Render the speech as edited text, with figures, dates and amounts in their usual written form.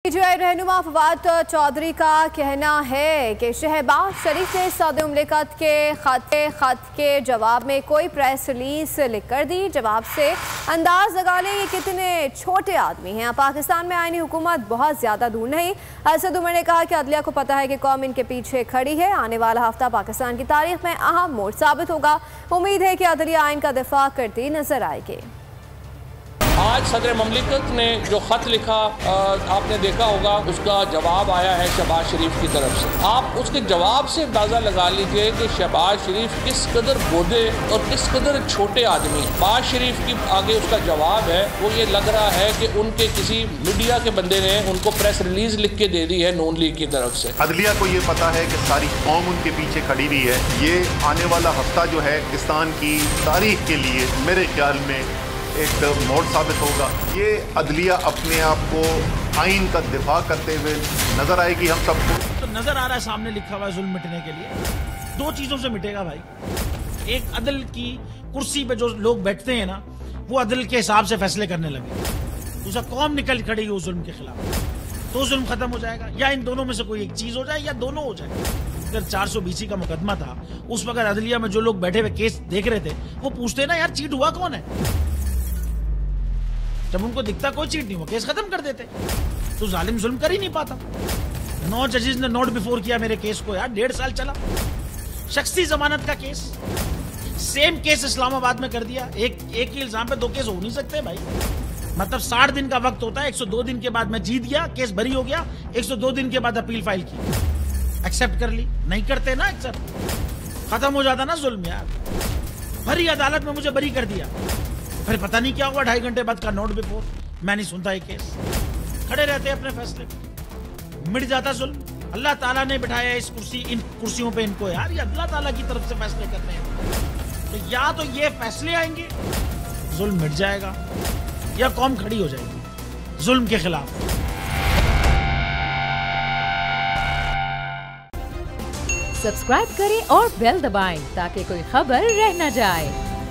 PTI रहनुमा फवाद चौधरी का कहना है कि शहबाज शरीफ ने सदर मुमलिकत के खत के जवाब में कोई प्रेस रिलीज लिख कर दी। जवाब से अंदाज लगा लें ये कितने छोटे आदमी हैं। पाकिस्तान में आईनी हुकूमत बहुत ज़्यादा दूर नहीं। असद उमर ने कहा कि अदलिया को पता है कि कौम इनके पीछे खड़ी है। आने वाला हफ्ता पाकिस्तान की तारीख में अहम मोड़ साबित होगा। उम्मीद है कि अदलिया आइन का दिफा करती नजर आएगी। आज सदर ममलिकत ने जो ख़त लिखा आपने देखा होगा, उसका जवाब आया है शहबाज शरीफ की तरफ से। आप उसके जवाब से अंदाज़ा लगा लीजिए कि शहबाज शरीफ किस कदर बोधे और किस कदर छोटे आदमी। शहबाज शरीफ की आगे उसका जवाब है, वो ये लग रहा है कि उनके किसी मीडिया के बंदे ने उनको प्रेस रिलीज लिख के दे दी है नून लीग की तरफ से। अदलिया को ये पता है कि सारी कौम उनके पीछे खड़ी हुई है। ये आने वाला हफ्ता जो है पाकिस्तान की तारीख के लिए मेरे ख्याल में एक मोड़ साबित होगा। ये अदलिया अपने आप को आइन का दिफा करते हुए नजर आएगी हम सबको। तो नजर आ रहा है सामने लिखा हुआ है जुल्म मिटने के लिए दो चीजों से मिटेगा भाई। एक, अदल की कुर्सी पे जो लोग बैठते हैं ना, वो अदल के हिसाब से फैसले करने लगे। दूसरा, कौम निकल खड़ी हो जुल्म के खिलाफ, तो जुल्म खत्म हो जाएगा। या इन दोनों में से कोई एक चीज हो जाए या दोनों हो जाए। अगर 420 का मुकदमा था, उस वक्त अदलिया में जो लोग बैठे हुए केस देख रहे थे, वो पूछते ना यार चीट हुआ कौन है। जब उनको दिखता कोई चीट नहीं हुआ, केस खत्म कर देते। तो जालिम जुल्म कर ही नहीं पाता। 9 जजेस ने नोट बिफोर किया मेरे केस को यार, 1.5 साल चला। शख्सी जमानत का केस, सेम केस इस्लामाबाद में कर दिया। एक ही इल्जाम पे 2 केस हो नहीं सकते भाई। मतलब 60 दिन का वक्त होता है। 102 दिन के बाद मैं जीत गया, केस बरी हो गया। 102 दिन के बाद अपील फाइल की, एक्सेप्ट कर ली। नहीं करते ना एक्सेप्ट, खत्म हो जाता ना जुल्म यार। भरी अदालत में मुझे बरी कर दिया, फिर पता नहीं क्या हुआ 2.5 घंटे बाद का नोट बिफोर। मैं नहीं सुनता ये केस, खड़े रहते अपने फैसले पे, मिट जाता जुल्म। अल्लाह ताला ने बिठाया इन कुर्सियों पे इनको यार, ये अल्लाह ताला की तरफ से फैसले करने हैं। तो या तो ये फैसले आएंगे, जुल्म मिट जाएगा, या कौम खड़ी हो जाएगी जुल्म के खिलाफ। सब्सक्राइब करें और बेल दबाएं ताकि कोई खबर रह न जाए।